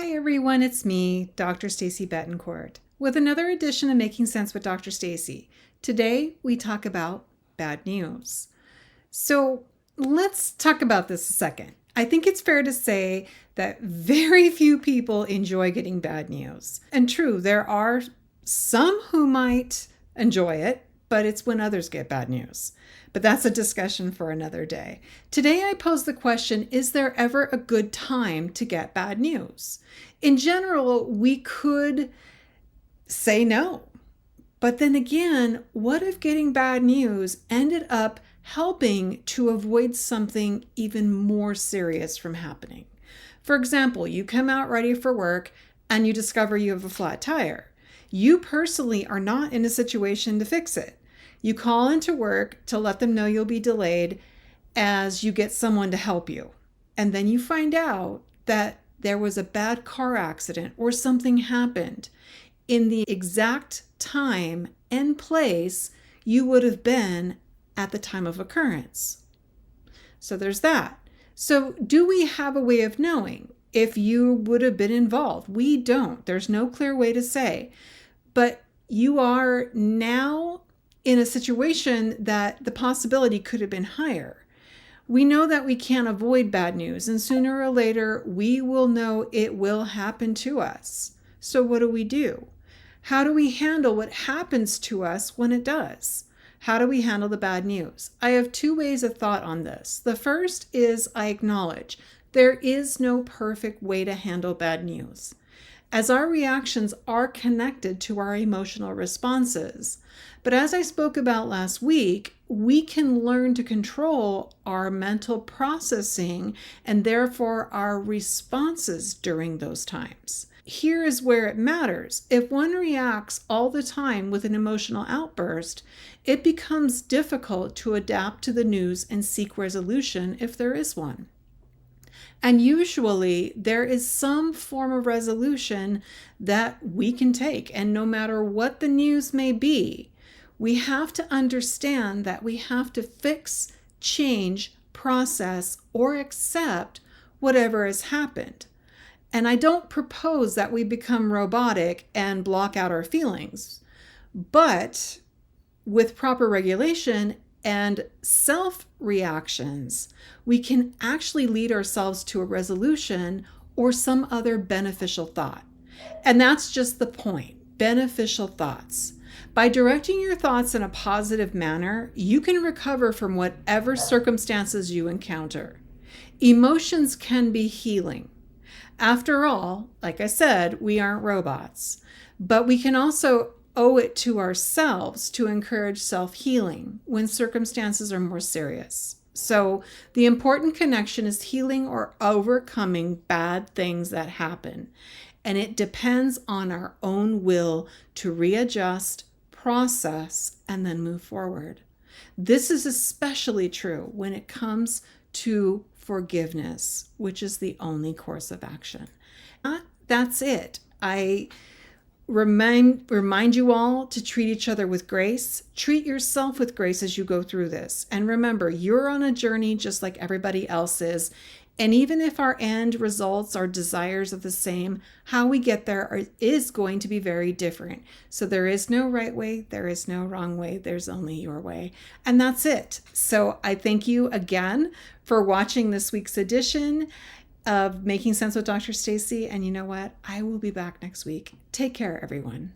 Hi everyone, it's me, Dr. Stacy Betancourt, with another edition of Making Sense with Dr. Stacy. Today we talk about bad news. So let's talk about this a second. I think it's fair to say that very few people enjoy getting bad news. And true, there are some who might enjoy it, but it's when others get bad news. But that's a discussion for another day. Today I pose the question, is there ever a good time to get bad news? In general, we could say no. But then again, what if getting bad news ended up helping to avoid something even more serious from happening? For example, you come out ready for work and you discover you have a flat tire. You personally are not in a situation to fix it. You call into work to let them know you'll be delayed as you get someone to help you. And then you find out that there was a bad car accident or something happened in the exact time and place you would have been at the time of occurrence. So there's that. So do we have a way of knowing if you would have been involved? We don't. There's no clear way to say. But you are now in a situation that the possibility could have been higher. We know that we can't avoid bad news, and sooner or later we will know it will happen to us. So what do? How do we handle what happens to us when it does? How do we handle the bad news? I have two ways of thought on this. The first is I acknowledge there is no perfect way to handle bad news, as our reactions are connected to our emotional responses. But as I spoke about last week, we can learn to control our mental processing and therefore our responses during those times. Here is where it matters. If one reacts all the time with an emotional outburst, it becomes difficult to adapt to the news and seek resolution if there is one. And usually there is some form of resolution that we can take. And no matter what the news may be, we have to understand that we have to fix, change, process, or accept whatever has happened. And I don't propose that we become robotic and block out our feelings, but with proper regulation and self-reactions, we can actually lead ourselves to a resolution or some other beneficial thought. And that's just the point, beneficial thoughts. By directing your thoughts in a positive manner, you can recover from whatever circumstances you encounter. Emotions can be healing. After all, like I said, we aren't robots, but we can also owe it to ourselves to encourage self-healing when circumstances are more serious. So the important connection is healing or overcoming bad things that happen. And it depends on our own will to readjust, process, and then move forward. This is especially true when it comes to forgiveness, which is the only course of action. That's it. I remind you all to treat each other with grace. Treat yourself with grace as you go through this. And remember, you're on a journey just like everybody else is. And even if our end results, our desires are the same, how we get there is going to be very different. So there is no right way, there is no wrong way, there's only your way. And that's it. So I thank you again for watching this week's edition of Making Sense with Dr. Stacy. And you know what? I will be back next week. Take care, everyone.